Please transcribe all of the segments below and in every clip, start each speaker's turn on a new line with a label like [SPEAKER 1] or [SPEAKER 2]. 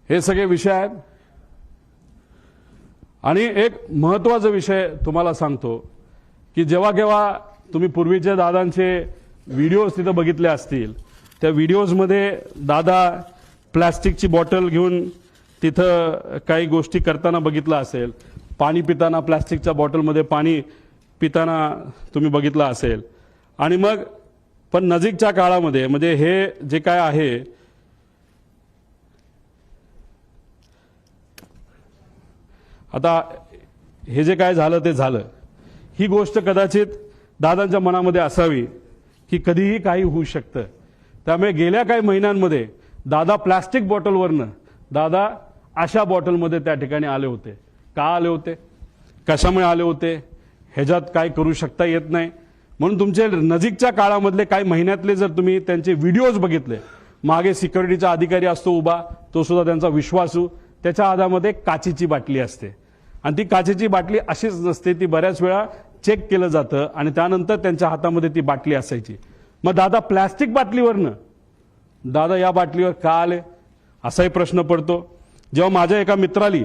[SPEAKER 1] हे सगळे विषय आहेत। आणि एक महत्त्वाचा विषय तुम्हाला सांगतो की जेव्हा केव्हा तुम्ही पूर्वीच्या दादांचे व्हिडिओज तिथं बघितले असतील, त्या व्हिडिओजमध्ये दादा प्लास्टिकची बॉटल घेऊन तिथं काही गोष्टी करताना बघितलं असेल, पाणी पिताना प्लास्टिकच्या बॉटलमध्ये पाणी पिताना तुम्ही बघितलं असेल। आणि मग पण नजीकच्या काळामध्ये म्हणजे हे जे काय आहे, आता हे जे काय झालं ते झालं, ही गोष्ट कदाचित दादांच्या मनामध्ये असावी की कधीही काही होऊ शकतं। त्यामुळे गेल्या काही महिन्यांमध्ये दादा प्लास्टिक बॉटलवरनं दादा अशा बॉटलमध्ये त्या ठिकाणी आले होते। का आले होते, कशामुळे आले होते, ह्याच्यात काय करू शकता येत नाही। म्हणून तुमचे नजीकच्या काळामधले काही महिन्यातले जर तुम्ही त्यांचे व्हिडिओज बघितले, मागे सिक्युरिटीचा अधिकारी असतो उभा, तो सुद्धा त्यांचा विश्वासू, त्याच्या हातामध्ये काचेची बाटली असते आणि ती काचेची बाटली अशीच नसते, ती बऱ्याच वेळा चेक केलं जातं आणि त्यानंतर त्यांच्या हातामध्ये ती बाटली असायची। मग दादा प्लास्टिक बाटलीवरनं दादा या बाटलीवर का आले असाही प्रश्न पडतो। जेव्हा माझ्या एका मित्राली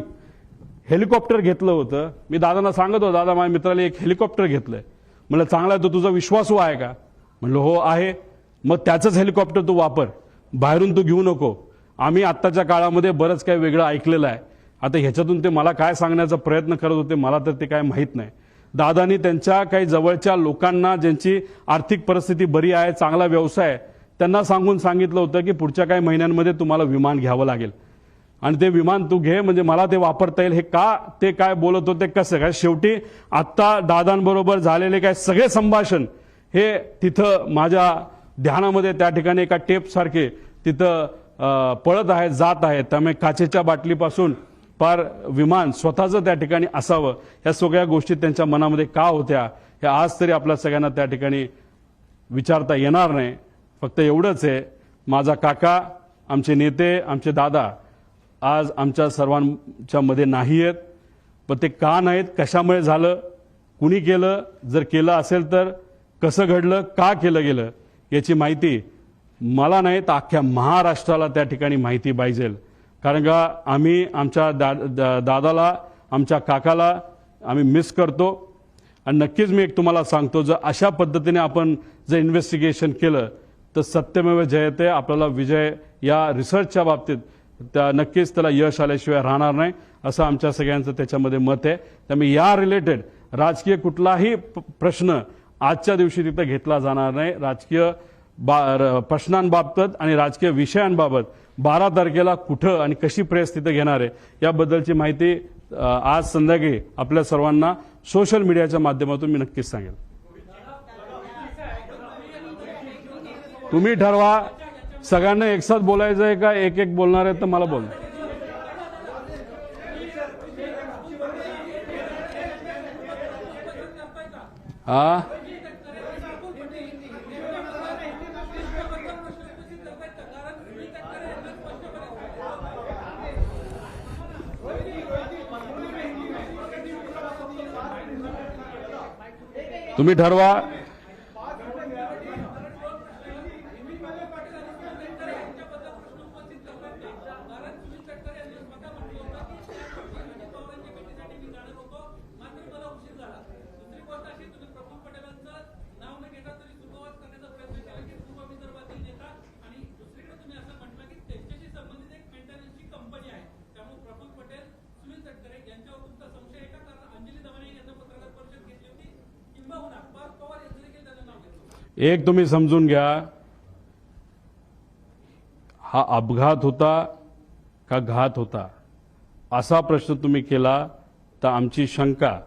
[SPEAKER 1] हेलिकॉप्टर घेतलं होतं, मी दादांना सांगत होतो, दादा माझ्या मित्राला एक हेलिकॉप्टर घेतलंय। म्हणलं चांगला आहे, तो तुझा विश्वासू आहे का? म्हणलं हो आहे। मग त्याचंच हेलिकॉप्टर तू वापर, बाहेरून तू घेऊ नको। आम्ही आत्ताच्या काळामध्ये बरंच काही वेगळं ऐकलेलं आहे। आता ह्याच्यातून ते मला काय सांगण्याचा प्रयत्न करत होते मला तर ते काय माहीत नाही। दादांनी त्यांच्या काही जवळच्या लोकांना, ज्यांची आर्थिक परिस्थिती बरी आहे, चांगला व्यवसाय आहे, त्यांना सांगितलं होतं की पुढच्या काही महिन्यांमध्ये तुम्हाला विमान घ्यावं लागेल आणि ते विमान तू घे, म्हणजे मला ते वापरता येईल। हे का ते काय बोलत होते, कसं काय, शेवटी आत्ता दादांबरोबर झालेले काय सगळे संभाषण हे तिथं माझ्या ध्यानामध्ये त्या ठिकाणी एका टेपसारखे तिथं पळत आहेत, जात आहेत। त्यामुळे काचेच्या बाटलीपासून पार विमान स्वतःचं त्या ठिकाणी असावं, ह्या सगळ्या गोष्टी त्यांच्या मनामध्ये का होत्या हे आज तरी आपल्या सगळ्यांना त्या ठिकाणी विचारता येणार नाही। फक्त एवढंच आहे, माझा काका, आमचे नेते, आमचे दादा आज आमच्या सर्वांच्या मध्ये नाही आहेत। पण ते का नाहीत, कशामुळे झालं, कुणी केलं, जर केलं असेल तर कसं घडलं, का केलं गेलं, याची माहिती मला नाही तर अख्ख्या महाराष्ट्राला त्या ठिकाणी माहिती पाहिजे। कारण का आम्ही आमच्या दादाला, आमच्या काकाला आम्ही मिस करतो। आणि नक्कीच मी एक तुम्हाला सांगतो, जर अशा पद्धतीने आपण जर इन्व्हेस्टिगेशन केलं तर सत्यमेव जयते, आपल्याला विजय या रिसर्चच्या बाबतीत त्या नक्कीच त्याला यश आल्याशिवाय राहणार नाही, असं आमच्या सगळ्यांचं त्याच्यामध्ये मत आहे। त्यामुळे या रिलेटेड राजकीय कुठलाही प्रश्न आजच्या दिवशी तिथं घेतला जाणार नाही। राजकीय प्रश्नांबाबत आणि राजकीय विषयांबाबत 12 तारखेला कुठं आणि कशी प्रेस तिथं घेणार आहे याबद्दलची माहिती आज संध्याकाळी आपल्या सर्वांना सोशल मीडियाच्या माध्यमातून मी नक्कीच सांगेल। तुम्ही ठरवा, सगळ्यांना एकसाथ बोलायचं आहे का एक एक बोलणार आहे तर मला बोल। हा तुम्ही ठरवा। एक तुम्ही समजून घ्या, हा अपघात होता का घात होता असा प्रश्न तुम्ही केला तर आमची शंका,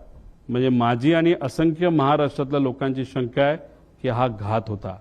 [SPEAKER 1] म्हणजे माझी आणि असंख्य महाराष्ट्रातल्या लोकांची शंका आहे की हा घात होता।